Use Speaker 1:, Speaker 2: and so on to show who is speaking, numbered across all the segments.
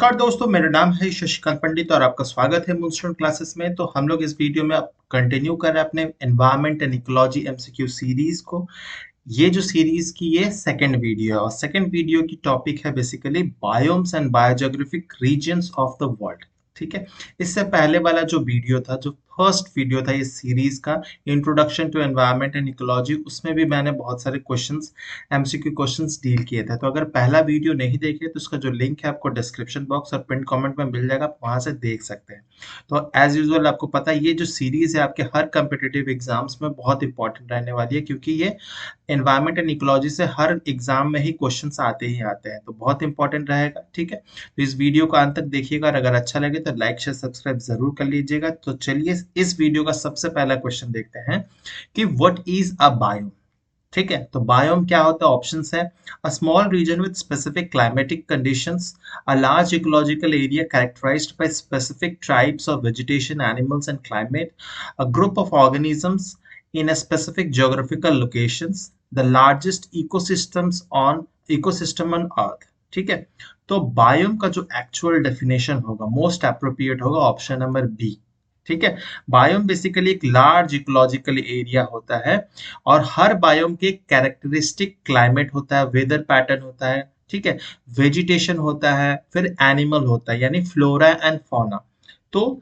Speaker 1: नमस्कार दोस्तों, मेरा नाम है शशिकांत पंडित और आपका स्वागत है मूनस्टोन क्लासेस में। तो हम लोग इस वीडियो में अब कंटिन्यू कर रहे हैं अपने environment and ecology MCQ series को। ये जो सीरीज की ये सेकंड वीडियो है और सेकंड वीडियो की टॉपिक है basically biomes and biogeographic regions of the world. ठीक है। इससे पहले वाला जो वीडियो था, जो फर्स्ट वीडियो था इस सीरीज का, introduction to environment and ecology, उसमें भी मैंने बहुत सारे क्वेश्चंस, एमसीक्यू क्वेश्चंस डील किए थे। तो अगर पहला वीडियो नहीं देखे तो उसका जो लिंक है आपको डिस्क्रिप्शन बॉक्स और पिन कमेंट में मिल जाएगा, आप वहां से देख सकते हैं। तो एज यूजुअल आपको पता है ये जो सीरीज है आपके हर कम्पिटिटिव एग्जाम्स में बहुत इंपॉर्टेंट रहने वाली है, क्योंकि ये एनवायरनमेंट एंड इकोलॉजी से हर एग्जाम में ही क्वेश्चंस आते ही आते हैं, तो बहुत इंपॉर्टेंट रहेगा। ठीक है, तो इस वीडियो को अंत तक देखिएगा और अगर अच्छा लगे तो लाइक शेयर सब्सक्राइब जरूर कर लीजिएगा। तो चलिए इस वीडियो का सबसे पहला क्वेश्चन देखते हैं कि व्हाट इज अ बायोम। ठीक है, तो बायोम क्या होता है? ऑप्शंस है a small region with specific climatic conditions, a large ecological area characterized by specific tribes of vegetation, animals and climate, a group of organisms in a specific geographical locations, the largest ecosystem on earth। ठीक है, तो biome का जो actual definition होगा, most appropriate होगा option number B. ठीक है, biome basically एक लार्ज इकोलॉजिकल एरिया होता है और हर बायोम के कैरेक्टरिस्टिक क्लाइमेट होता है, वेदर पैटर्न होता है। ठीक है, वेजिटेशन होता है, फिर एनिमल होता है यानी फ्लोरा एंड फौना। तो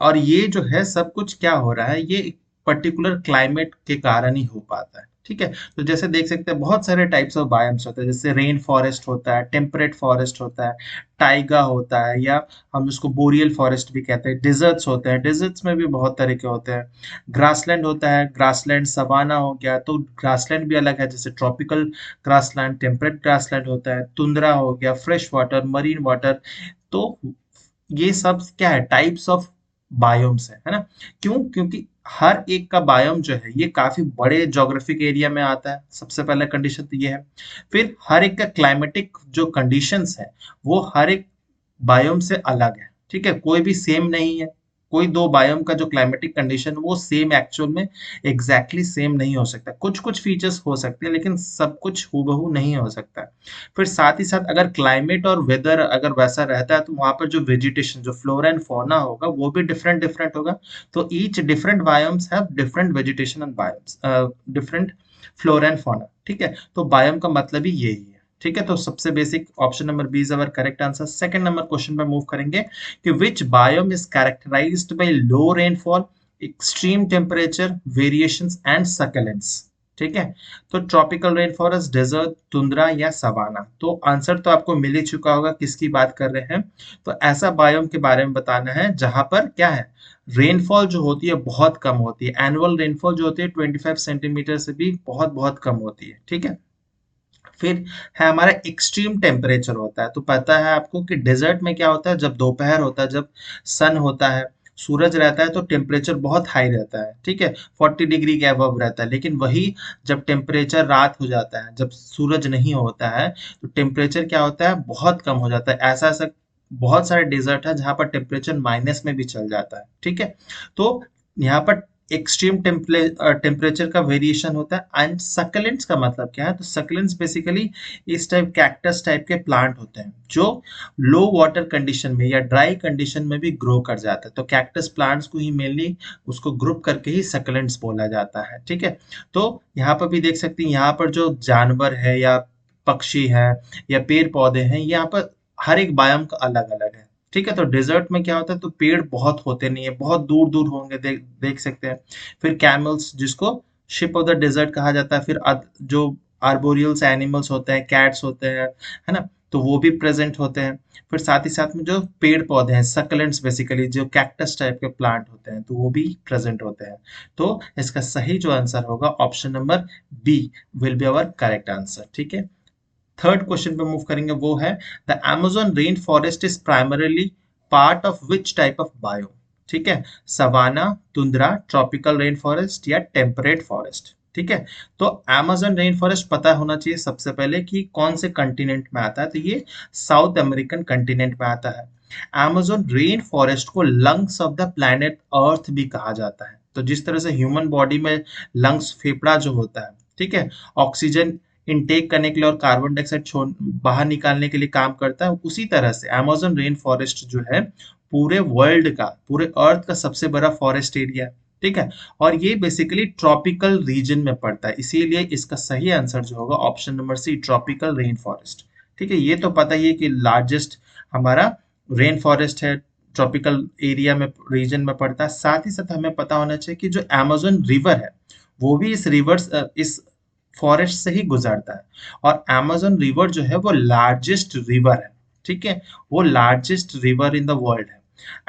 Speaker 1: और ये जो है सब कुछ क्या हो रहा है, ये पर्टिकुलर क्लाइमेट के कारण ही हो पाता है। ठीक है, तो जैसे देख सकते हैं बहुत सारे टाइप्स ऑफ बायोम्स होते हैं, जैसे रेन फॉरेस्ट होता है, टेम्परेट फॉरेस्ट होता है, टाइगा होता है, या हम उसको बोरियल फॉरेस्ट भी कहते हैं, डिजर्ट्स होते हैं, डिजर्ट्स में भी बहुत तरह के होते हैं, ग्रासलैंड होता है, ग्रासलैंड सवाना हो गया, तो ग्रासलैंड भी अलग है, जैसे ट्रॉपिकल ग्रासलैंड, टेम्परेट ग्रासलैंड होता है, तुंद्रा हो गया, फ्रेश वाटर, मरीन वाटर। तो ये सब क्या है? टाइप्स ऑफ बायोम्स है ना? क्यों? क्योंकि हर एक का बायोम जो है ये काफी बड़े ज्योग्राफिक एरिया में आता है, सबसे पहला कंडीशन तो ये है। फिर हर एक का क्लाइमेटिक जो कंडीशंस है वो हर एक बायोम से अलग है। ठीक है, कोई भी सेम नहीं है। कोई दो बायोम का जो क्लाइमेटिक कंडीशन वो सेम एक्चुअल में एग्जैक्टली सेम नहीं हो सकता। कुछ कुछ फीचर्स हो सकते हैं लेकिन सब कुछ हूबहू नहीं हो सकता। फिर साथ ही साथ अगर क्लाइमेट और वेदर अगर वैसा रहता है तो वहां पर जो वेजिटेशन, जो फ्लोरा एंड फौना होगा वो भी डिफरेंट डिफरेंट होगा। तो each different biomes have different vegetation and biomes, different flora and fauna. ठीक है, तो बायोम का मतलब ही यही है। ठीक है, तो सबसे basic option number B is our correct answer. Second number question पे मूव करेंगे कि which biome is characterised by low rainfall, extreme temperature variations and succulents. ठीक है, तो tropical rain forest, desert, tundra या सवाना। तो आंसर तो आपको मिल ही चुका होगा किसकी बात कर रहे हैं। तो ऐसा बायोम के बारे में बताना है जहां पर क्या है, रेनफॉल जो होती है बहुत कम होती है। एनुअल रेनफॉल जो होती है 25 सेंटीमीटर से भी बहुत बहुत कम होती है। ठीक है, फिर है हमारा एक्सट्रीम टेम्परेचर होता है। तो पता है आपको कि डेजर्ट में क्या होता है, जब दोपहर होता है, जब सन होता है, सूरज रहता है, तो टेम्परेचर बहुत हाई रहता है। ठीक है, 40 डिग्री के अबव रहता है। लेकिन वही जब टेम्परेचर रात हो जाता है, जब सूरज नहीं होता है, तो टेम्परेचर क्या होता है, बहुत कम हो जाता है। ऐसा ऐसा बहुत सारे डेजर्ट है जहां पर टेम्परेचर माइनस में भी चल जाता है। ठीक है, तो यहाँ पर एक्सट्रीम टेम्परेचर का वेरिएशन होता है। एंड सक्लेंट्स का मतलब क्या है? तो सक्लेंट्स बेसिकली इस टाइप कैक्टस टाइप के प्लांट होते हैं जो लो वाटर कंडीशन में या ड्राई कंडीशन में भी ग्रो कर जाता है। तो कैक्टस प्लांट्स को ही मेनली उसको ग्रुप करके ही सक्लेंट्स बोला जाता है। ठीक है, तो यहाँ पर भी देख सकते हैं, यहाँ पर जो जानवर है या पक्षी है या पेड़ पौधे हैं, यहाँ पर हर एक बायोम का अलग अलग है। ठीक है, तो डेजर्ट में क्या होता है, तो पेड़ बहुत होते नहीं है, बहुत दूर दूर होंगे, देख सकते हैं। फिर कैमल्स जिसको शिप ऑफ द डेजर्ट कहा जाता है। फिर जो आर्बोरियल्स एनिमल्स होते हैं, कैट्स होते हैं, है ना, तो वो भी प्रेजेंट होते हैं। फिर साथ ही साथ में जो पेड़ पौधे हैं, सक्लेंट्स बेसिकली जो कैक्टस टाइप के प्लांट होते हैं, तो वो भी प्रेजेंट होते हैं। तो इसका सही जो आंसर होगा option number B will be our correct answer. ठीक है, थर्ड क्वेश्चन पे मूव करेंगे, वो है the Amazon rain forest is primarily part of which type of bio. ठीक है, savanna, tundra, tropical rain forest या टेम्परेट फॉरेस्ट। ठीक है, तो अमेज़न रेन फॉरेस्ट पता होना चाहिए सबसे पहले कि कौन से कंटिनेंट में आता है। तो ये साउथ अमेरिकन कंटिनेंट में आता है। अमेज़न रेन फॉरेस्ट को lungs of the planet earth भी कहा जाता है। तो जिस तरह से ह्यूमन बॉडी में लंग्स, फेफड़ा जो होता है, ठीक है, ऑक्सीजन इनटेक करने के लिए और कार्बन डाइऑक्साइड छोड़ बाहर निकालने के लिए काम करता है, उसी तरह से अमेज़न रेन फॉरेस्ट जो है पूरे वर्ल्ड का, पूरे अर्थ का सबसे बड़ा फॉरेस्ट एरिया है, ठीक है। और ये बेसिकली ट्रॉपिकल रीजन में पड़ता है, इसीलिए इसका सही आंसर जो होगा option number C, tropical rain forest. ठीक है, ये तो पता ही है कि लार्जेस्ट हमारा रेन फॉरेस्ट है, ट्रॉपिकल एरिया में, रीजन में पड़ता है। साथ ही साथ हमें पता होना चाहिए कि जो अमेज़न रिवर है वो भी इस फॉरेस्ट से ही गुजरता है। और अमेज़न रिवर जो है वो लार्जेस्ट रिवर है, ठीक है, वो largest river in the world है।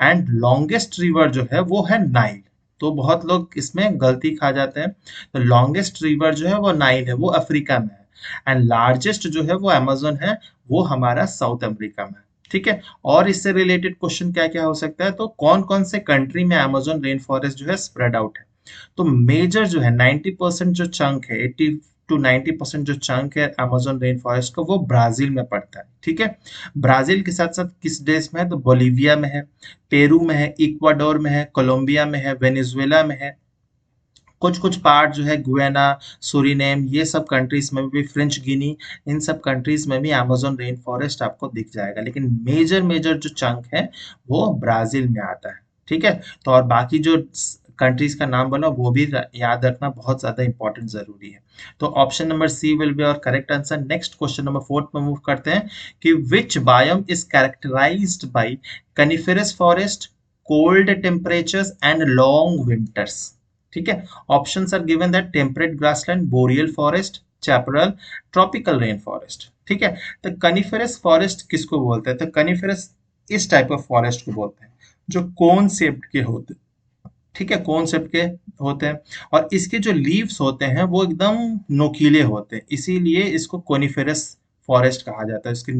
Speaker 1: एंड लॉन्गेस्ट रिवर जो है वो है नाइल। तो बहुत लोग इसमें गलती खा जाते हैं। तो लॉन्गेस्ट रिवर जो है वो नाइल है, वो अफ्रीका में है। एंड लार्जेस्ट जो है वो अमेज़न है, वो हमारा साउथ अमेरिका में है। ठीक है, और इससे रिलेटेड क्वेश्चन क्या क्या हो सकता है, तो कौन कौन से कंट्री में अमेज़न रेन फॉरेस्ट जो है स्प्रेड आउट है। तो मेजर जो है 90% जो चंक है, 80 टू 90% जो चंक है अमेज़न रेन फॉरेस्ट का, वो ब्राजील में पड़ता है। ठीक है, ब्राजील के साथ साथ किस देश में है, तो बोलीविया में है, पेरू में है, इक्वाडोर में है, कोलंबिया में है, वेनेजुएला में है। कुछ कुछ पार्ट जो है गुयाना, सूरीनेम, ये सब कंट्रीज में भी, फ्रेंच गिनी, इन सब कंट्रीज में भी अमेज़न रेन फॉरेस्ट आपको दिख जाएगा। लेकिन मेजर मेजर जो चंक है वो ब्राजील में आता है। ठीक है, तो और बाकी जो कंट्रीज का नाम बोला वो भी याद रखना बहुत ज्यादा इंपॉर्टेंट जरूरी है। तो option number C will be our correct answer. Next question number 4 में मूव करते हैं कि which biome is characterised by coniferous forest, cold temperatures and long winters. ठीक है, options are given that temperate grassland, boreal forest, chaparral, tropical rain forest. ठीक है, तो कनिफेरस forest किसको बोलते हैं, तो कनिफेरस इस टाइप ऑफ फॉरेस्ट को बोलते हैं जो कोन शेप्ड के होते हैं। ठीक है, कोन शेप के होते हैं, और इसके जो लीव्स होते हैं वो एकदम नोकीले होते हैं, इसीलिए इसको कोनिफेरस फॉरेस्ट कहा जाता है। इसके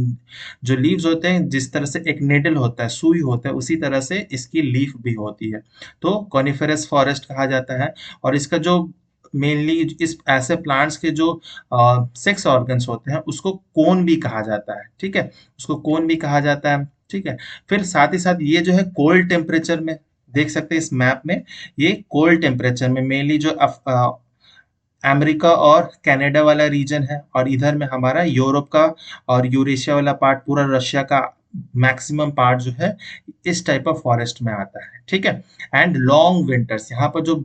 Speaker 1: जो लीव्स होते हैं, जिस तरह से एक नेडल होता है, सुई होता है, उसी तरह से इसकी लीफ भी होती है, तो कोनिफेरस फॉरेस्ट कहा जाता है। और इसका जो मेनली इस ऐसे प्लांट्स के जो सेक्स ऑर्गन्स होते हैं उसको कोन भी कहा जाता है। ठीक है, उसको कोन भी कहा जाता है। ठीक है, फिर साथ ही साथ ये जो है कोल्ड टेम्परेचर में, देख सकते हैं इस मैप में, ये कोल्ड टेम्परेचर में मेनली जो अमेरिका और कनाडा वाला रीजन है, और इधर में हमारा यूरोप का और यूरेशिया वाला पार्ट, पूरा रशिया का मैक्सिमम पार्ट जो है इस टाइप ऑफ फॉरेस्ट में आता है। ठीक है, एंड लॉन्ग विंटर्स, यहाँ पर जो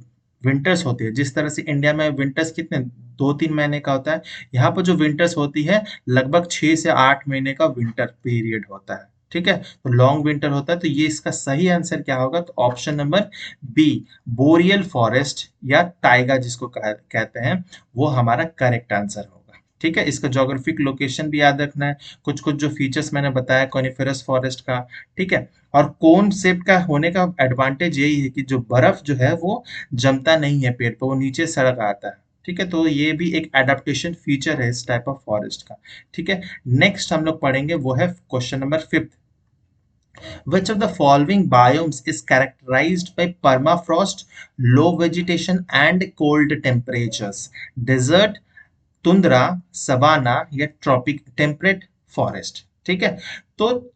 Speaker 1: विंटर्स होती है, जिस तरह से इंडिया में विंटर्स कितने 2-3 महीने का होता है, यहाँ पर जो विंटर्स होती है लगभग 6 से 8 महीने का विंटर पीरियड होता है। ठीक है, तो लॉन्ग विंटर होता है। तो ये इसका सही आंसर क्या होगा, तो option number B, boreal forest या टाइगा जिसको कहते हैं, वो हमारा करेक्ट आंसर होगा। ठीक है, इसका जोग्राफिक लोकेशन भी याद रखना है, कुछ कुछ जो फीचर्स मैंने बताया कॉनिफेरस फॉरेस्ट का। ठीक है, और कोन शेप का होने का एडवांटेज यही है कि जो बर्फ जो है वो जमता नहीं है पेड़ पर, वो नीचे सड़क आता है। ठीक है, तो ये भी एक एडेप्टेशन फीचर है इस टाइप ऑफ फॉरेस्ट का। ठीक है, नेक्स्ट हम लोग पढ़ेंगे वो है question number 5। Which of the following biomes is characterized by permafrost, low vegetation, and cold temperatures? Desert, tundra, savanna या ट्रॉपिक टेम्परेट फॉरेस्ट। ठीक है, तो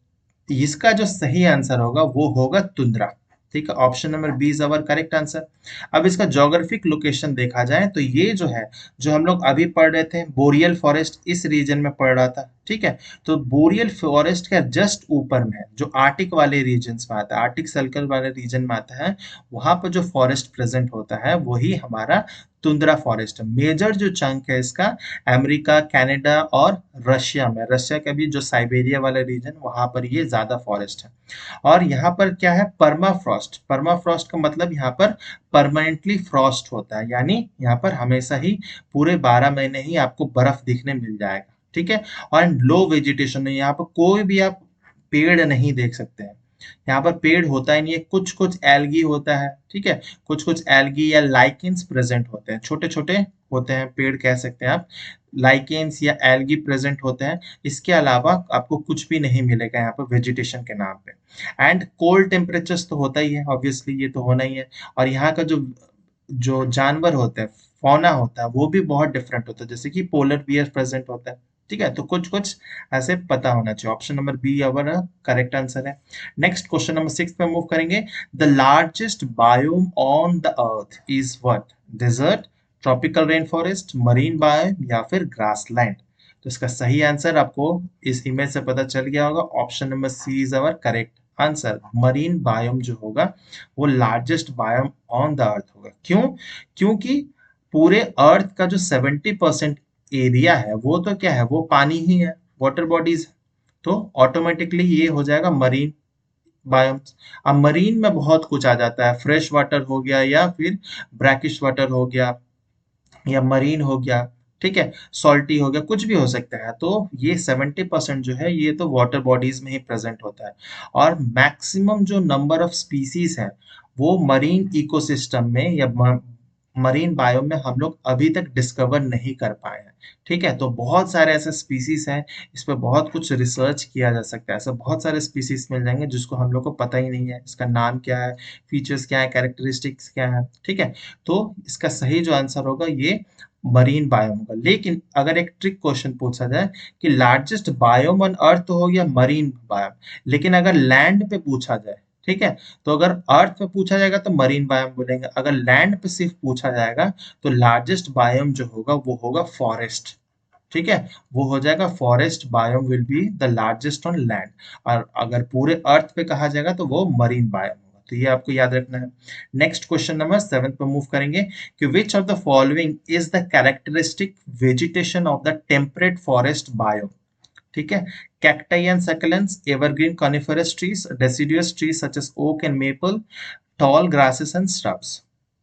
Speaker 1: इसका जो सही आंसर होगा वो होगा तुंद्रा। ठीक है, option number B is our correct answer. अब इसका जोग्राफिक लोकेशन देखा जाए तो ये जो है, जो हम लोग अभी पढ़ रहे थे, बोरियल फॉरेस्ट इस रीजन में पड़ रहा था। ठीक है, तो बोरियल फॉरेस्ट का जस्ट ऊपर में है, जो आर्टिक वाले रीजन में आता है, आर्टिक सर्कल वाले रीजन में आता है, वहां पर जो फॉरेस्ट प्रेजेंट होता है वही हमारा तुंद्रा फॉरेस्ट है। मेजर जो चंक है इसका अमेरिका, कनाडा और रशिया में, रशिया का भी जो साइबेरिया वाला रीजन, वहां पर ये ज्यादा फॉरेस्ट है। और यहाँ पर क्या है, परमाफ्रॉस्ट। परमाफ्रॉस्ट का मतलब यहाँ पर परमानेंटली फ्रॉस्ट होता है, यानी यहाँ पर हमेशा ही पूरे 12 महीने ही आपको बर्फ दिखने मिल जाएगा। ठीक है, और लो वेजिटेशन है, यहाँ पर कोई भी आप पेड़ नहीं देख सकते हैं, यहाँ पर पेड़ होता ही नहीं है, कुछ कुछ एल्गी होता है। ठीक है, कुछ कुछ एल्गी या लाइकेंस प्रेजेंट होते हैं, छोटे छोटे होते हैं पेड़ कह सकते हैं आप, लाइकेंस या एल्गी प्रेजेंट होते हैं। इसके अलावा आपको कुछ भी नहीं मिलेगा यहाँ पर वेजिटेशन के नाम पे। एंड कोल्ड टेम्परेचर्स तो होता ही है, ऑब्वियसली ये तो होना ही है। और यहाँ का जो जो जानवर होते हैं, फौना होता है, वो भी बहुत डिफरेंट होता है, जैसे कि पोलर बियर प्रेजेंट होता है। ठीक है, तो कुछ कुछ ऐसे पता होना चाहिए। Option number B our correct answer है। नेक्स्ट क्वेश्चन नंबर 6 पे मूव करेंगे। The largest biome on the earth is what? Desert, tropical rain forest, marine biome या फिर ग्रासलैंड। तो इसका सही आंसर आपको इस इमेज से पता चल गया होगा, option number C is our correct answer. Marine biome जो होगा वो largest biome on the earth होगा। क्यों? क्योंकि पूरे अर्थ का जो 70% एरिया है वो तो क्या है, वो पानी ही है, वाटर बॉडीज। तो ऑटोमेटिकली ये हो जाएगा मरीन बायोम्स। अब मरीन में बहुत कुछ आ जाता है, फ्रेश वाटर हो गया या फिर ब्रैकिश वाटर हो गया या मरीन हो गया, ठीक है, सॉल्टी हो गया, कुछ भी हो सकता है। तो ये 70% जो है ये तो वाटर बॉडीज में ही प्रेजेंट होता है। और मैक्सिमम जो नंबर ऑफ स्पीसीज है वो मरीन इकोसिस्टम में या मरीन बायोम में हम लोग अभी तक डिस्कवर नहीं कर पाए हैं। ठीक है, तो बहुत सारे ऐसे स्पीसीज हैं, इस पर बहुत कुछ रिसर्च किया जा सकता है। ऐसे बहुत सारे स्पीसीज मिल जाएंगे जिसको हम लोग को पता ही नहीं है, इसका नाम क्या है, फीचर्स क्या है, कैरेक्टरिस्टिक्स क्या है। ठीक है, तो इसका सही जो आंसर होगा ये मरीन बायोम होगा। लेकिन अगर एक ट्रिक क्वेश्चन पूछा जाए कि लार्जेस्ट बायोम ऑन अर्थ तो हो गया मरीन बायोम, लेकिन अगर लैंड पे पूछा जाए, ठीक है, तो अगर अर्थ पे पूछा जाएगा तो मरीन बायोम बोलेंगे, अगर लैंड पे सिर्फ पूछा जाएगा तो लार्जेस्ट बायोम जो होगा वो होगा फॉरेस्ट। ठीक है, वो हो जाएगा forest biome will be the largest on land. और अगर पूरे अर्थ पे कहा जाएगा तो वो मरीन बायोम होगा। तो ये आपको याद रखना है। नेक्स्ट क्वेश्चन नंबर 7 पे मूव करेंगे कि which of the following is the characteristic vegetation of the temperate forest biome. ठीक है, cacti and succulents, evergreen coniferous trees, deciduous trees such as oak and maple, tall grasses and shrubs।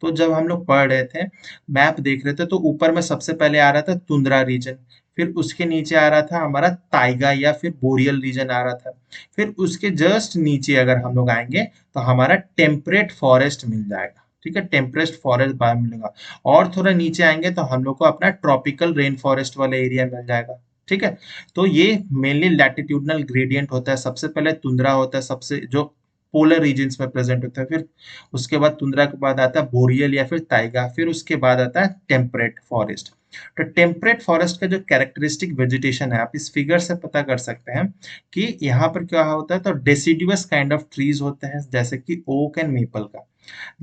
Speaker 1: तो जब हम लोग पढ़ रहे थे, मैप देख रहे थे, तो ऊपर में सबसे पहले आ रहा था तुंद्रा रीजन, फिर उसके नीचे आ रहा था हमारा ताइगा या फिर बोरियल रीजन आ रहा था, फिर उसके जस्ट नीचे अगर हम लोग आएंगे तो हमारा टेम्परेट फॉरेस्ट मिल जाएगा। ठीक है, टेम्परेट फॉरेस्ट बायो मिलेगा। और थोड़ा नीचे आएंगे तो हम लोग को अपना ट्रॉपिकल रेन फॉरेस्ट वाला एरिया मिल जाएगा। ठीक है, तो ये मेनली लैटिट्यूडनल ग्रेडियंट होता है। सबसे पहले तुंद्रा होता है, सबसे जो पोलर रीजन्स में प्रेजेंट होता है, फिर उसके बाद तुंद्रा के बाद आता है बोरियल या फिर ताइगा, फिर उसके बाद आता है टेम्परेट फॉरेस्ट। तो टेम्परेट फॉरेस्ट का जो कैरेक्टरिस्टिक वेजिटेशन है आप इस फिगर से पता कर सकते हैं कि यहाँ पर क्या होता है, तो डेसिडुअस काइंड ऑफ ट्रीज होते हैं, जैसे कि ओक एंड मेपल का।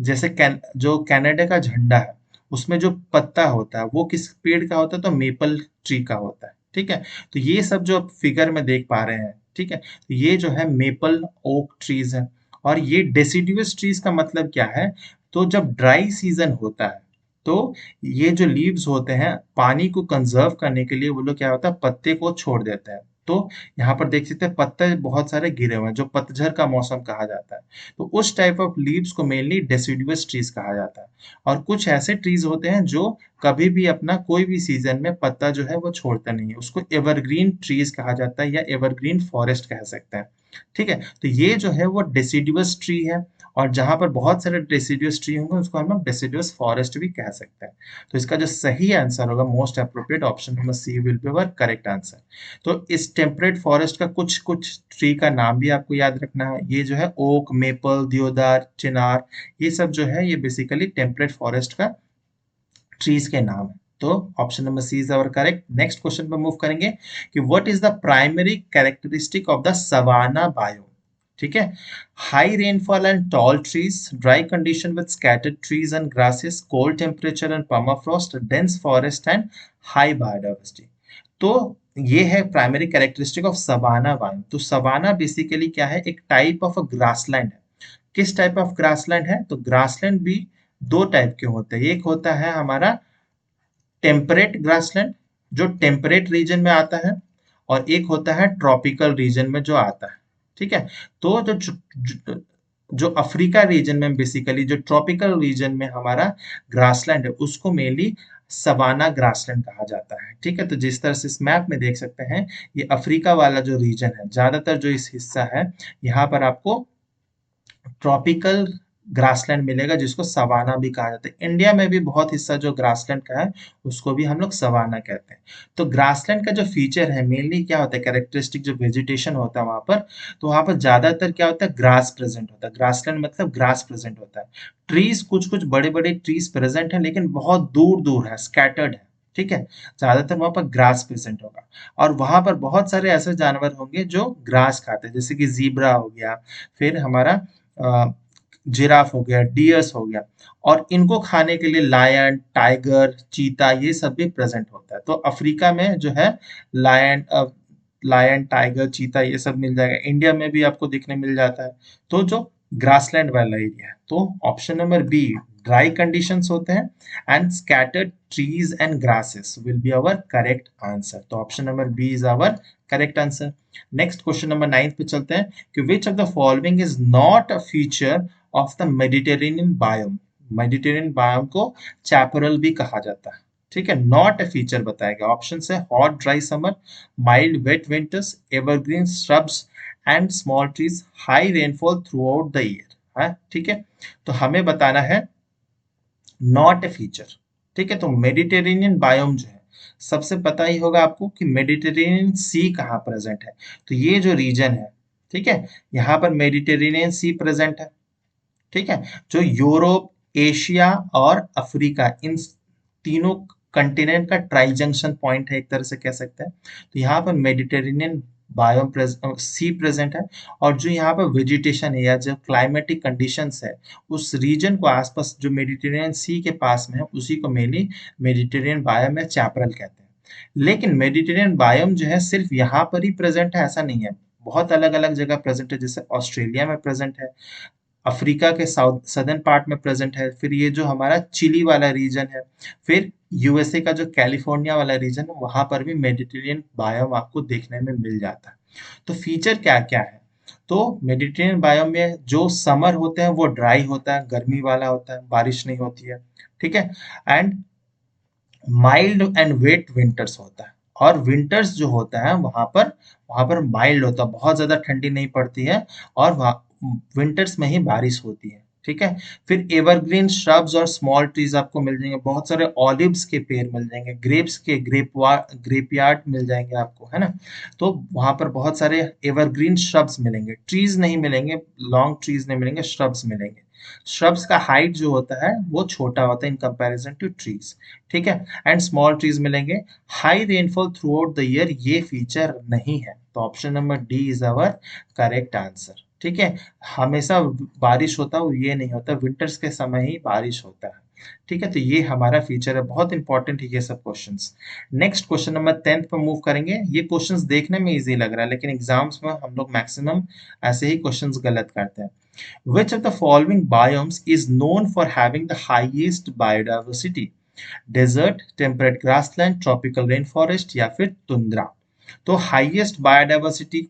Speaker 1: जैसे जो कनाडा का झंडा है उसमें जो पत्ता होता है वो किस पेड़ का होता है, तो मेपल ट्री का होता है। ठीक है, तो ये सब जो आप फिगर में देख पा रहे हैं, ठीक है, तो ये जो है मेपल ओक ट्रीज है। और ये डेसिडुअस ट्रीज का मतलब क्या है, तो जब ड्राई सीजन होता है तो ये जो लीव्स होते हैं पानी को कंजर्व करने के लिए वो लोग क्या होता है, पत्ते को छोड़ देते हैं। तो यहाँ पर देख सकते हैं पत्ते बहुत सारे गिरे हुए हैं, जो पतझड़ का मौसम कहा जाता है। तो उस टाइप ऑफ लीव्स को मेनली डेसिडुअस ट्रीज कहा जाता है। और कुछ ऐसे ट्रीज होते हैं जो कभी भी अपना कोई भी सीजन में पत्ता जो है वो छोड़ता नहीं है, उसको एवरग्रीन ट्रीज कहा जाता है या एवरग्रीन फॉरेस्ट कह सकते हैं। ठीक है, तो ये जो है वो डेसिडुअस ट्री है। और जहां पर बहुत सारे डेसिडुअस ट्री होंगे उसको हम लोग डेसिडुअस फॉरेस्ट भी कह सकते हैं। तो इसका जो सही आंसर होगा most appropriate option number C will be our correct answer. तो इस टेम्परेट फॉरेस्ट का कुछ कुछ ट्री का नाम भी आपको याद रखना है। ये जो है ओक, मेपल, दियोदार, चिनार, ये सब जो है ये बेसिकली टेम्परेट फॉरेस्ट का ट्रीज के नाम है। तो option number C is our correct. Next question पर मूव करेंगे कि what is the primary characteristic of the savanna biome. ठीक है, high rainfall and tall trees, dry condition with scattered trees and grasses, cold temperature and permafrost, dense forest and high biodiversity. तो ये है primary characteristic of savanna biome. तो savanna basically क्या है, एक type of a grassland है। किस type of grassland है, तो ग्रासलैंड भी दो टाइप के होते हैं। एक होता है हमारा टेम्परेट ग्रासलैंड जो टेम्परेट रीजन में आता है, और एक होता है ट्रॉपिकल रीजन में जो आता है। ठीक है, तो जो अफ्रीका रीजन में बेसिकली जो ट्रॉपिकल रीजन में हमारा ग्रासलैंड है उसको मेनली सवाना ग्रासलैंड कहा जाता है। ठीक है, तो जिस तरह से इस मैप में देख सकते हैं ये अफ्रीका वाला जो रीजन है, ज्यादातर जो इस हिस्सा है यहाँ पर आपको ट्रॉपिकल ग्रासलैंड मिलेगा जिसको सवाना भी कहा जाता है। इंडिया में भी बहुत हिस्सा जो ग्रासलैंड का है उसको भी हम लोग सवाना कहते हैं। तो ग्रासलैंड का जो फीचर है मेनली क्या होता है, कैरेक्टरिस्टिक जो वेजिटेशन होता है वहां पर, तो वहां पर ज्यादातर क्या होता है, ग्रास प्रेजेंट होता है। ग्रासलैंड मतलब ग्रास प्रेजेंट होता है। ट्रीज कुछ कुछ बड़े बड़े ट्रीज प्रेजेंट है लेकिन बहुत दूर दूर है, स्कैटर्ड है। ठीक है, ज्यादातर वहां पर ग्रास प्रेजेंट होगा। और वहां पर बहुत सारे ऐसे जानवर होंगे जो ग्रास खाते हैं, जैसे कि जीब्रा हो गया, फिर हमारा जिराफ हो गया, डियर्स हो गया, और इनको खाने के लिए लायन, टाइगर, चीता ये सब भी प्रेजेंट होता है। तो अफ्रीका में जो है लायन लायन, टाइगर, चीता ये सब मिल जाएगा। इंडिया में भी आपको देखने मिल जाता है। तो जो ग्रासलैंड वाला एरिया है, तो option number B, dry conditions होते हैं and scattered trees and grasses will be our correct answer. तो option number B is our correct answer. Next question number 9 पे चलते हैं कि which of the following is not a feature of the Mediterranean biome. Mediterranean biome को chaparral भी कहा जाता है। ठीक है, नॉट ए फीचर बताएगा। ऑप्शन है hot dry summer, mild wait winters, evergreen shrubs and small trees, high rainfall throughout the year है। ठीक है, तो हमें बताना है नॉट ए फीचर। ठीक है, तो मेडिटेरेनियन बायोम जो है, सबसे पता ही होगा आपको कि मेडिटेरेनियन सी कहाँ प्रेजेंट है। तो ये जो रीजन है, ठीक है, यहाँ पर मेडिटेरेनियन सी प्रेजेंट है। ठीक है, जो यूरोप, एशिया और अफ्रीका, इन तीनों कंटिनेंट का ट्राई जंक्शन पॉइंट है, एक तरह से कह सकते हैं। तो यहाँ पर मेडिटेरेनियन बायोम सी प्रेजेंट है, और जो यहाँ पर वेजिटेशन है या जो क्लाइमेटिक कंडीशंस है उस रीजन को आसपास जो मेडिटेरेनियन सी के पास में है, उसी को मेनली मेडिटेरेनियन बायोम या चैपरल कहते हैं। लेकिन मेडिटेरेनियन बायोम जो है सिर्फ यहाँ पर ही प्रेजेंट है ऐसा नहीं है, बहुत अलग अलग जगह प्रेजेंट है। जैसे ऑस्ट्रेलिया में प्रेजेंट है, अफ्रीका के साउथ सदर्न पार्ट में प्रेजेंट है, फिर ये जो हमारा चिली वाला रीजन है, फिर यूएसए का जो कैलिफोर्निया वाला रीजन है, वहां पर भी मेडिटेरेनियन बायोम आपको देखने में मिल जाता है। तो फीचर क्या क्या है, तो मेडिटेरेनियन बायोम में जो समर होते हैं वो ड्राई होता है, गर्मी वाला होता है, बारिश नहीं होती है। ठीक है, and mild and wet winters होता है, और विंटर्स जो होता है वहां पर माइल्ड होता है, बहुत ज्यादा ठंडी नहीं पड़ती है, और विंटर्स में ही बारिश होती है। ठीक है, फिर एवरग्रीन श्रब्स और स्मॉल ट्रीज आपको मिल जाएंगे, बहुत सारे ऑलिव्स के पेड़ मिल जाएंगे, ग्रेप्स के ग्रेपयार्ड मिल जाएंगे आपको, है ना। तो वहां पर बहुत सारे एवरग्रीन श्रब्स मिलेंगे, ट्रीज नहीं मिलेंगे, लॉन्ग ट्रीज नहीं मिलेंगे, श्रब्स मिलेंगे। श्रब्स का हाइट जो होता है वो छोटा होता है इन कंपैरिजन टू ट्रीज। ठीक है, एंड स्मॉल ट्रीज मिलेंगे। High rainfall throughout the year ये फीचर नहीं है, तो option number D is our correct answer. ठीक है, हमेशा बारिश होता है ये नहीं होता, विंटर्स के समय ही बारिश होता है। ठीक है, तो ये हमारा फीचर है, बहुत इंपॉर्टेंट है ये सब क्वेश्चंस। नेक्स्ट क्वेश्चन नंबर 10 पर मूव करेंगे। ये क्वेश्चंस देखने में इजी लग रहा है, लेकिन एग्जाम्स में हम लोग मैक्सिमम ऐसे ही क्वेश्चंस गलत करते हैं। Which of the following biomes is known for having the highest biodiversity? Desert, temperate grassland, tropical rain forest या फिर टुंड्रा। तो हाईएस्ट बायोडाइवर्सिटी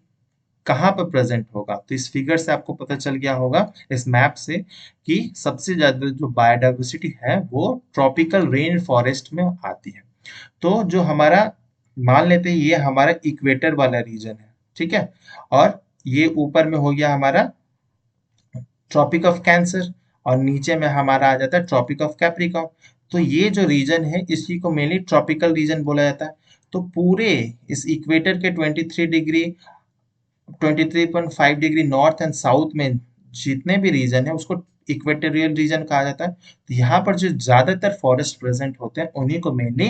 Speaker 1: कहाँ पर प्रेजेंट होगा, तो इस फिगर से आपको पता चल गया होगा, इस मैप से, कि सबसे ज्यादा जो बायोडाइवर्सिटी है वो ट्रॉपिकल रेन फॉरेस्ट में आती है। तो जो हमारा, मान लेते हैं ये हमारा इक्वेटर वाला रीजन है। ठीक है, और ये ऊपर में हो गया हमारा ट्रॉपिक ऑफ कैंसर, और नीचे में हमारा आ जाता है ट्रॉपिक ऑफ कैप्रिकॉर्न। तो ये जो रीजन है इसी को मेनली ट्रॉपिकल रीजन बोला जाता है। तो पूरे इस इक्वेटर के 23 degree, 23.5 degree north and south में जितने भी रीजन है उसको इक्वेटोरियल रीजन कहा जाता है। तो यहाँ पर जो ज्यादातर फॉरेस्ट प्रेजेंट होते हैं उन्हीं को मेनली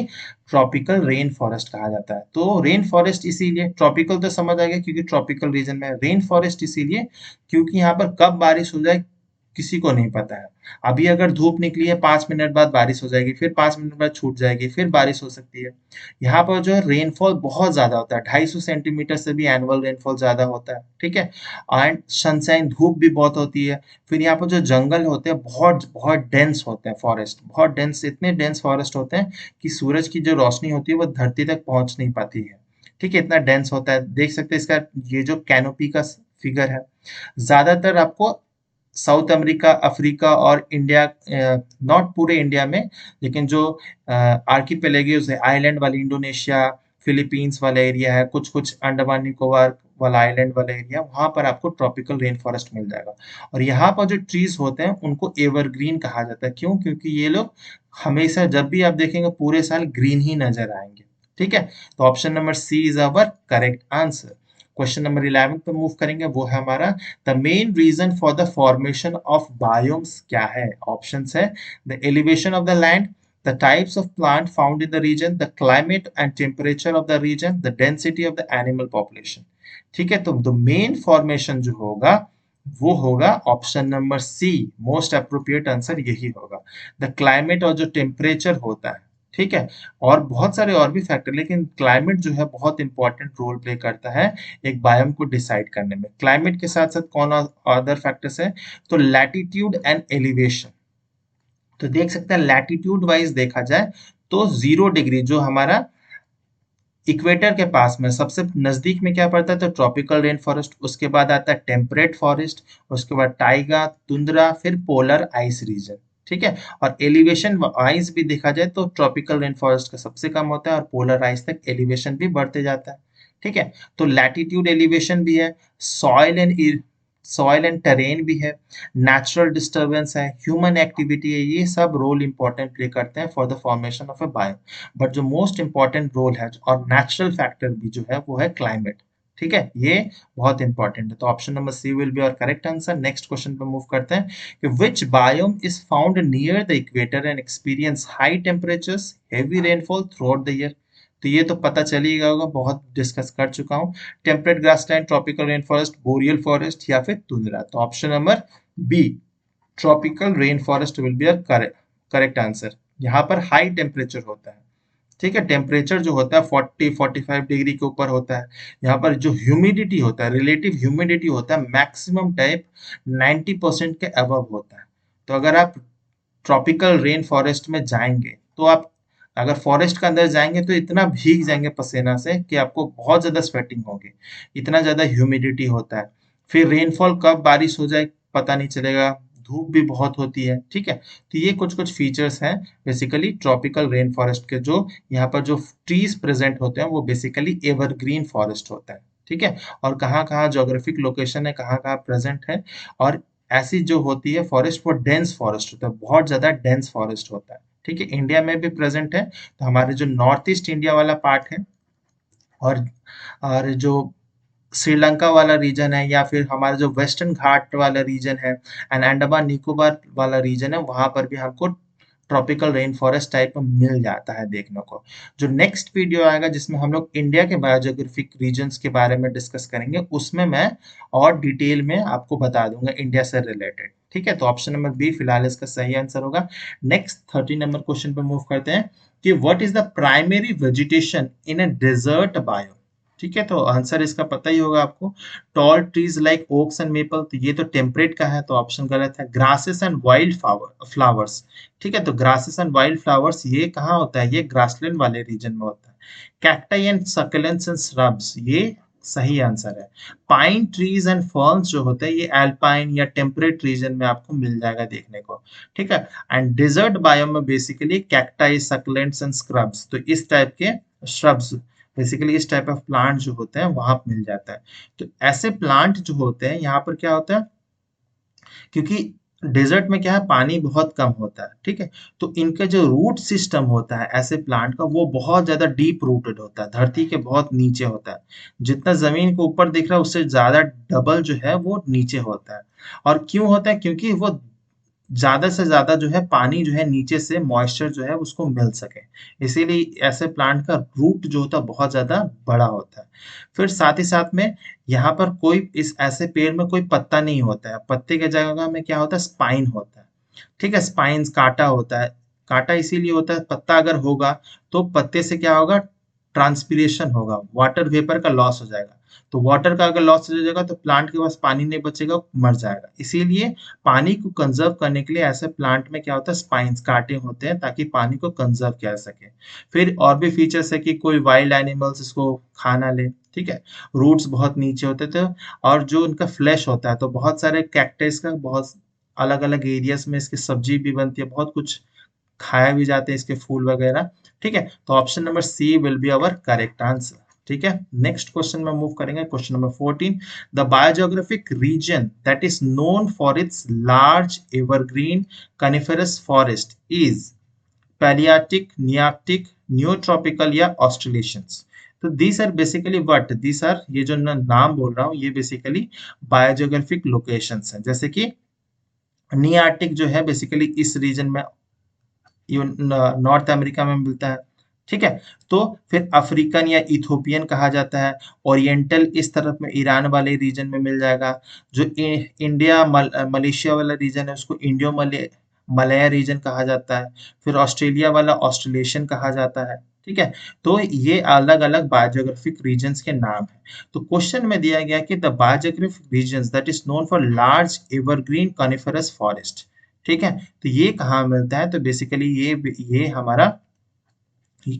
Speaker 1: ट्रॉपिकल रेन फॉरेस्ट कहा जाता है। तो रेन फॉरेस्ट इसीलिए, ट्रॉपिकल तो समझ आ गया क्योंकि ट्रॉपिकल रीजन में, रेन फॉरेस्ट इसीलिए क्योंकि यहाँ पर कब बारिश हो जाए किसी को नहीं पता है। अभी अगर धूप निकली है 5 मिनट बाद बारिश हो जाएगी, फिर 5 मिनट बाद छूट जाएगी, फिर बारिश हो सकती है। यहाँ पर जो है रेनफॉल बहुत ज्यादा होता है, 250 सेंटीमीटर से भी एनुअल रेनफॉल ज्यादा होता है। ठीक है, एंड सनशाइन, धूप भी बहुत होती है। फिर यहाँ पर जो जंगल होते हैं बहुत बहुत डेंस होते हैं, फॉरेस्ट बहुत डेंस, इतने डेंस फॉरेस्ट होते हैं कि सूरज की जो रोशनी होती है वो धरती तक पहुंच नहीं पाती है। ठीक है, इतना डेंस होता है, देख सकते हैं इसका ये जो कैनोपी का फिगर है। ज्यादातर आपको साउथ अमेरिका, अफ्रीका और इंडिया, नॉट पूरे इंडिया में, लेकिन जो आर्किपेलागोस है, आइलैंड वाली इंडोनेशिया, फिलीपींस वाला एरिया है, कुछ कुछ अंडमान निकोबार वाला आइलैंड वाला एरिया, वहां पर आपको ट्रॉपिकल रेन फॉरेस्ट मिल जाएगा। और यहाँ पर जो ट्रीज होते हैं उनको एवरग्रीन कहा जाता है। क्यों? क्योंकि ये लोग हमेशा जब भी आप देखेंगे पूरे साल ग्रीन ही नजर आएंगे। ठीक है, तो option number C is our correct answer. Question number 11 पे मूव करेंगे, वो है हमारा the main reason for the formation of biomes क्या है। ऑप्शंस है the elevation of the land, the types of plant found in the region, the climate and temperature of the region, the density of the animal population। ठीक है, तो the main formation जो होगा वो होगा option number C. Most appropriate answer यही होगा। The climate और जो टेम्परेचर होता है, ठीक है, और बहुत सारे और भी फैक्टर, लेकिन क्लाइमेट जो है बहुत इंपॉर्टेंट रोल प्ले करता है एक बायोम को डिसाइड करने में। क्लाइमेट के साथ साथ कौन अदर फैक्टर्स है, तो लैटिट्यूड एंड एलिवेशन। तो देख सकते हैं लैटिट्यूड वाइज देखा जाए तो 0 डिग्री जो हमारा इक्वेटर के पास में सबसे नजदीक में क्या पड़ता है, तो ट्रॉपिकल रेन फॉरेस्ट, उसके बाद आता है टेम्परेट फॉरेस्ट, उसके बाद टाइगा, तुंद्रा, फिर पोलर आइस रीजन। ठीक है, और एलिवेशन वाइज भी देखा जाए तो ट्रॉपिकल रेन फॉरेस्ट का सबसे कम होता है और पोलर आइस तक एलिवेशन भी बढ़ते जाता है। ठीक है, तो लैटिट्यूड एलिवेशन भी है, soil and soil and terrain भी है, नेचुरल डिस्टर्बेंस है, ह्यूमन एक्टिविटी है, ये सब रोल इंपॉर्टेंट प्ले करते हैं for the formation of A bio. But जो मोस्ट इंपॉर्टेंट रोल है और नेचुरल फैक्टर भी जो है वो है क्लाइमेट। ठीक है, ये बहुत इंपॉर्टेंट है, तो option number C will be our correct answer. Next question पे मूव करते हैं कि which biome is found near the equator and experience high temperatures, heavy rainfall throughout the year. तो ये तो पता चल ही गया होगा, बहुत डिस्कस कर चुका हूँ। Temperate grassland, tropical rain forest, boreal forest या फिर तुंद्रा। तो option number B, tropical rain forest will be correct answer. यहाँ पर हाई टेम्परेचर होता है। ठीक है, टेम्परेचर जो होता है 40-45 डिग्री के ऊपर होता है। यहाँ पर जो ह्यूमिडिटी होता है, रिलेटिव ह्यूमिडिटी होता है, मैक्सिमम टाइप 90% के अबव होता है। तो अगर आप ट्रॉपिकल रेन फॉरेस्ट में जाएंगे तो आप अगर फॉरेस्ट के अंदर जाएंगे तो इतना भीग जाएंगे पसीना से कि आपको बहुत ज्यादा स्वेटिंग होगी, इतना ज्यादा ह्यूमिडिटी होता है। फिर रेनफॉल कब बारिश हो जाए पता नहीं चलेगा, धूप भी बहुत होती है। ठीक है, तो ये कुछ कुछ फीचर्स हैं बेसिकली ट्रॉपिकल रेन फॉरेस्ट के। जो यहाँ पर जो ट्रीज प्रेजेंट होते हैं वो बेसिकली एवरग्रीन फॉरेस्ट होता है। ठीक है, और कहाँ कहाँ जोग्राफिक लोकेशन है, कहाँ कहाँ प्रेजेंट है, और ऐसी जो होती है फॉरेस्ट वो डेंस फॉरेस्ट होता है, बहुत ज्यादा डेंस फॉरेस्ट होता है। ठीक है, इंडिया में भी प्रेजेंट है, तो हमारे जो नॉर्थ ईस्ट इंडिया वाला पार्ट है और जो श्रीलंका वाला रीजन है या फिर हमारा जो वेस्टर्न घाट वाला रीजन है एंड अंडमान निकोबार वाला रीजन है, वहां पर भी हमको ट्रॉपिकल रेन फॉरेस्ट टाइप में मिल जाता है देखने को। जो नेक्स्ट वीडियो आएगा जिसमें हम लोग इंडिया के बायोजियोग्राफिक रीजन्स के बारे में डिस्कस करेंगे, उसमें मैं और डिटेल में आपको बता दूंगा इंडिया से रिलेटेड। ठीक है, तो ऑप्शन नंबर बी फिलहाल इसका सही आंसर होगा। नेक्स्ट 30 नंबर क्वेश्चन पे मूव करते हैं कि what is the primary vegetation in a desert bio. ठीक है, तो आंसर इसका पता ही होगा आपको, tall trees like oaks and maple. तो ये तो टेम्परेट का है, तो ऑप्शन गलत है। Grasses and wild flowers. ठीक है, तो ग्रासेस एंड वाइल्ड फ्लावर्स ये कहाँ होता है, ये ग्रासलैंड वाले रीजन में होता है। Cacti and succulents and shrubs, ये सही आंसर है। पाइन ट्रीज एंड फर्न्स जो होते हैं ये एल्पाइन या टेम्परेट रीजन में आपको मिल जाएगा देखने को। ठीक है, एंड डेजर्ट बायोम में basically cacti, succulents and scrubs, तो इस टाइप के श्रब्स, बेसिकली इस टाइप ऑफ प्लांट जो होते हैं वहां मिल जाता है। तो ऐसे प्लांट जो होते हैं यहाँ पर क्या होता है, क्योंकि डेजर्ट में क्या है पानी बहुत कम होता है। ठीक है, तो इनका जो रूट सिस्टम होता है ऐसे प्लांट का वो बहुत ज्यादा डीप रूटेड होता है, धरती के बहुत नीचे होता है। जितना जमीन को ऊपर दिख रहा है उससे ज्यादा डबल जो है वो नीचे होता है। और क्यों होता है, क्योंकि वो ज्यादा से ज्यादा जो है पानी जो है नीचे से मॉइस्चर जो है उसको मिल सके, इसीलिए ऐसे प्लांट का रूट जो होता है बहुत ज्यादा बड़ा होता है। फिर साथ ही साथ में यहाँ पर कोई इस ऐसे पेड़ में कोई पत्ता नहीं होता है, पत्ते के जगह में क्या होता है, स्पाइन होता है। ठीक है, स्पाइन्स कांटा होता है। कांटा इसीलिए होता है, पत्ता अगर होगा तो पत्ते से क्या होगा, ट्रांसपीरेशन होगा, वाटर वेपर का लॉस हो जाएगा। तो वाटर का अगर लॉस हो जाएगा तो प्लांट के पास पानी नहीं बचेगा, मर जाएगा। इसीलिए पानी को कंजर्व करने के लिए ऐसे प्लांट में क्या होता है, स्पाइन्स कांटे होते हैं ताकि पानी को कंजर्व किया जा सके। फिर और भी फीचर्स है कि कोई वाइल्ड एनिमल्स इसको खा ना ले। ठीक है, रूट्स बहुत नीचे होते थे, और जो उनका फ्लैश होता है तो बहुत सारे कैक्टस का बहुत अलग अलग एरियाज में इसकी सब्जी भी बनती है, बहुत कुछ खाया भी जाते हैं इसके फूल वगैरह। ठीक है, तो option number C will be our correct answer. ठीक है, नेक्स्ट क्वेश्चन में मूव करेंगे, question number 14। The biogeographic region that is known for its large evergreen coniferous forest is Palearctic, Nearctic, Neotropical या ऑस्ट्रेलेशियंस। तो these are basically what, these are, ये जो नाम बोल रहा हूँ ये बेसिकली बायोजियोग्राफिक लोकेशंस हैं। जैसे कि नियार्कटिक जो है बेसिकली इस रीजन में, नॉर्थ अमेरिका में मिलता है। ठीक है। तो फिर अफ्रीकन या इथोपियन कहा जाता है। ओरिएंटल इस तरफ में ईरान वाले रीजन में मिल जाएगा। जो इंडिया मलेशिया वाला रीजन है उसको इंडियो मलया रीजन कहा जाता है। फिर ऑस्ट्रेलिया वाला ऑस्ट्रेलेशियन कहा जाता है। ठीक है। तो ये अलग अलग बायोजियोग्राफिक रीजन्स के नाम है। तो क्वेश्चन में दिया गया कि the biogeographic regions that is known for large evergreen coniferous forest. ठीक है। तो ये कहाँ मिलता है? तो बेसिकली ये हमारा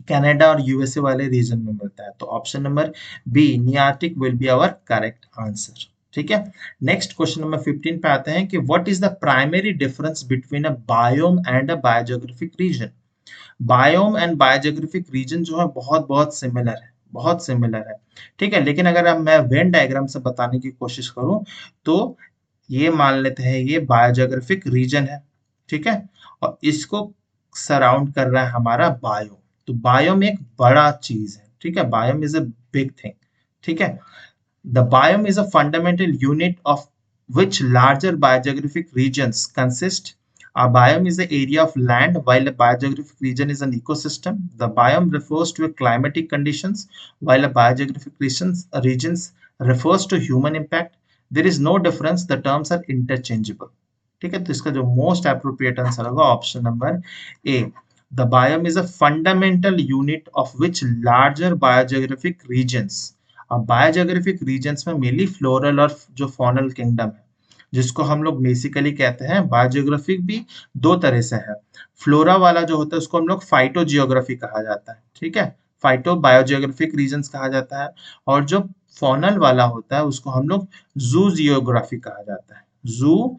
Speaker 1: कनाडा और यूएसए वाले रीजन में मिलता है। तो option number B Nearctic will be our correct answer. ठीक है। नेक्स्ट क्वेश्चन नंबर 15 पे आते हैं कि what is the primary difference between a biome and a biogeographic region. Biome and biogeographic region जो है बहुत बहुत सिमिलर है, बहुत सिमिलर है। ठीक है। लेकिन अगर अब मैं वेन डायग्राम से बताने की कोशिश करूं तो ये मान लेते हैं ये बायोजियोग्राफिक रीजन है। ठीक है। और इसको सराउंड कर रहा है हमारा बायो। तो बायोम एक बड़ा चीज है। ठीक है। Biome is a big thing. ठीक है। The biome is a fundamental unit of which larger biogeographic regions consist. A biome is the area of land, while a biogeographic region is an ecosystem. The biome refers to a climatic conditions, while a biogeographic regions refers to human impact. There is no difference. The terms are interchangeable. ठीक है। तो इसका जो most appropriate answer होगा option number A. The biome is a fundamental unit of which larger biogeographic regions. अब biogeographic regions में mainly floral और जो फॉनल किंगडम है, जिसको हम लोग बेसिकली कहते हैं बायोजियोग्राफिक भी दो तरह से है। फ्लोरा वाला जो होता है उसको हम लोग फाइटोजियोग्राफी कहा जाता है। ठीक है। फाइटो बायोजियोग्राफिक रीजन्स कहा जाता है। और जो फॉनल वाला होता है उसको हम लोग जू जियोग्राफी कहा जाता है। जू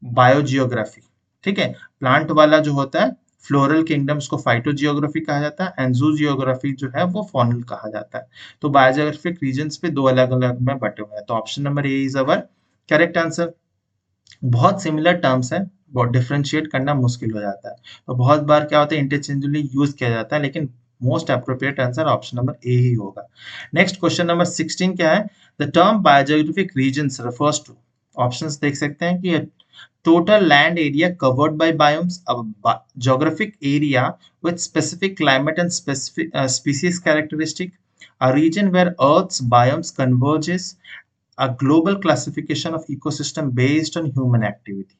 Speaker 1: बायोजियोग्राफी। ठीक है। प्लांट वाला जो होता है फ्लोरल किंगडम्स को फाइटोजियोग्राफी कहा जाता है एंड जू जियोग्राफी जो है वो फॉनल कहा जाता है। तो बायोजियोग्राफिक रीजन्स पे दो अलग अलग में बटे हुए हैं। तो option number A is our correct answer. बहुत सिमिलर टर्म्स है, बहुत डिफरेंशिएट करना मुश्किल हो जाता है। तो बहुत बार क्या होता है इंटरचेंजली यूज किया जाता है, लेकिन most appropriate answer option number A ही होगा। नेक्स्ट क्वेश्चन नंबर 16 क्या है? The term biogeographic regions refers to. Options देख सकते हैं कि total land area covered by biomes, a geographic area with specific climate and specific species characteristic, a region where Earth's biomes converges, a global classification of ecosystem based on human activity.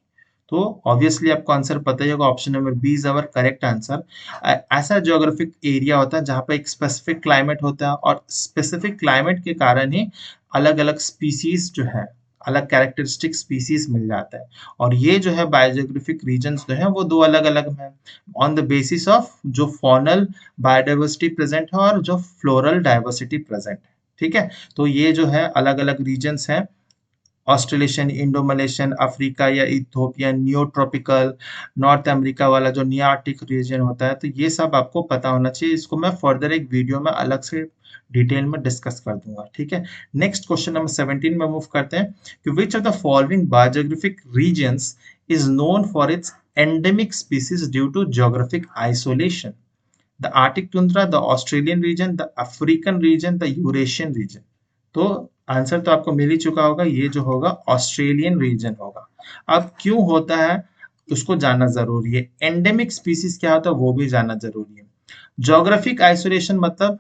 Speaker 1: तो obviously आपको answer पता ही होगा, option number B is our correct answer. ऐसा geographic area होता है जहाँ पे एक स्पेसिफिक क्लाइमेट होता है और स्पेसिफिक क्लाइमेट के कारण ही अलग अलग स्पीसीज जो है, अलग कैरेक्टरिस्टिक स्पीसीज मिल जाता है। और ये जो है बायोजियोग्राफिक रीजन्स जो है वो दो अलग अलग हैं ऑन द बेसिस ऑफ जो फॉनल बायोडाइवर्सिटी प्रेजेंट है और जो फ्लोरल डाइवर्सिटी प्रेजेंट है। ठीक है। तो ये जो है अलग अलग रीजन्स हैं, ऑस्ट्रेलेशियन, इंडो मलेशियन, अफ्रीका या इथोपियन, नियोट्रॉपिकल, नॉर्थ अमेरिका वाला जो नियार्टिक रीजन होता है। तो ये सब आपको पता होना चाहिए। इसको मैं फर्दर एक वीडियो में अलग से डिटेल में डिस्कस कर दूंगा। ठीक है। नेक्स्ट क्वेश्चन नंबर 17 में मूव करते हैं कि which of the following biogeographic regions is known for its endemic species due to geographic isolation? The arctic tundra, the Australian region, the African region, the Eurasian region. तो answer तो आपको मिल ही चुका होगा, ये जो होगा ऑस्ट्रेलियन रीजन होगा। अब क्यों होता है उसको जानना जरूरी है। एंडेमिक स्पीसीज क्या होता है वो भी जानना जरूरी है। ज्योग्राफिक आइसोलेशन मतलब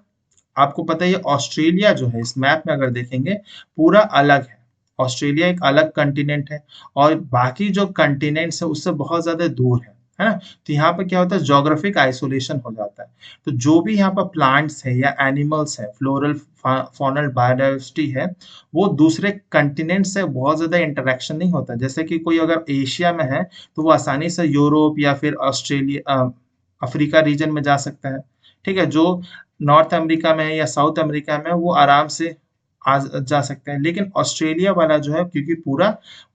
Speaker 1: आपको पता है ये ऑस्ट्रेलिया जो है इस मैप में अगर देखेंगे पूरा अलग है। ऑस्ट्रेलिया एक अलग कंटिनेंट है और बाकी जो कंटिनेंट्स है उससे बहुत ज्यादा दूर है ना। तो यहाँ पर क्या होता है ज्योग्राफिक आइसोलेशन हो जाता है। तो जो भी यहाँ पर प्लांट्स है या एनिमल्स है, फ्लोरल फॉनल बायोडाइवर्सिटी है, वो दूसरे कंटिनेंट से बहुत ज्यादा इंटरेक्शन नहीं होता। जैसे कि कोई अगर एशिया में है तो वो आसानी से यूरोप या फिर ऑस्ट्रेलिया अफ्रीका रीजन में जा सकता है। ठीक है। जो नॉर्थ अमेरिका में है या साउथ अमेरिका में है वो आराम से आ जा सकते हैं। लेकिन ऑस्ट्रेलिया वाला जो है क्योंकि पूरा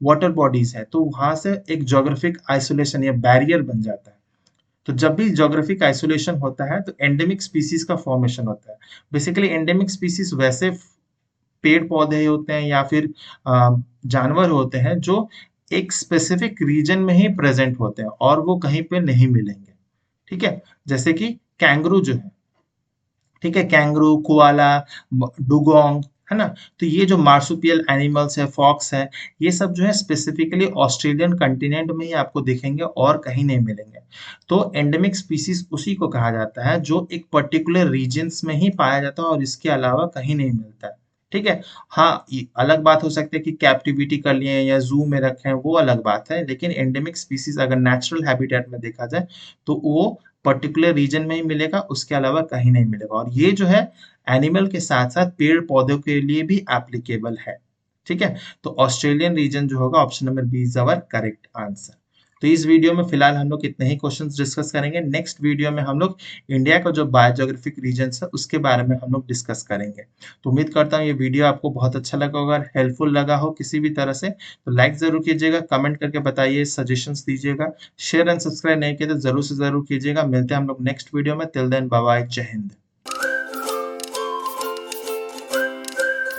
Speaker 1: वाटर बॉडीज है तो वहां से एक ज्योग्राफिक आइसोलेशन या बैरियर बन जाता है। तो जब भी ज्योग्राफिक आइसोलेशन होता है तो एंडेमिक स्पीसीज का फॉर्मेशन होता है। बेसिकली एंडेमिक स्पीसीज वैसे पेड़ पौधे होते हैं या फिर जानवर होते हैं जो एक स्पेसिफिक रीजन में ही प्रेजेंट होते हैं और वो कहीं पे नहीं मिलेंगे। ठीक है। जैसे कि कैंगरू जो है, ठीक है, कैंगरू, कोआला, डुगोंग है ना? तो ये जो मार्सुपियल एनिमल्स है, फॉक्स है, ये सब जो है स्पेसिफिकली ऑस्ट्रेलियन कंटिनेंट में ही आपको दिखेंगे और कहीं नहीं मिलेंगे। तो एंडेमिक स्पीसीज उसी को कहा जाता है जो एक पर्टिकुलर रीजन्स में ही पाया जाता है और इसके अलावा कहीं नहीं मिलता है। ठीक है? हाँ, ये अलग बात हो सकती है कि कैप्टिविटी कर लिए या ज़ू में रखे हैं, वो अलग बात है। लेकिन एंडेमिक स्पीसीज अगर नेचुरल हैबिटेट में देखा जाए, तो वो पर्टिकुलर रीजन में ही मिलेगा, उसके अलावा कहीं नहीं मिलेगा। और ये जो है एनिमल के साथ-साथ पेड़-पौधों के लिए भी एप्लीकेबल है। ठीक है? तो ऑस्ट्रेलियन रीजन जो होगा option number B is our correct answer. तो इस वीडियो में फिलहाल हम लोग इतने ही क्वेश्चंस डिस्कस करेंगे। नेक्स्ट वीडियो में हम लोग इंडिया का जो बायोजियोग्राफिक रीजन्स है उसके बारे में हम लोग डिस्कस करेंगे। तो उम्मीद करता हूँ ये वीडियो आपको बहुत अच्छा लगा होगा, अगर हेल्पफुल लगा हो किसी भी तरह से तो लाइक ज़रूर कीजिएगा, कमेंट करके बताइए, सजेशंस दीजिएगा, शेयर एंड सब्सक्राइब नहीं किए तो ज़रूर से ज़रूर कीजिएगा। मिलते हैं हम लोग नेक्स्ट वीडियो में। टिल देन बाय बाय, जय हिंद।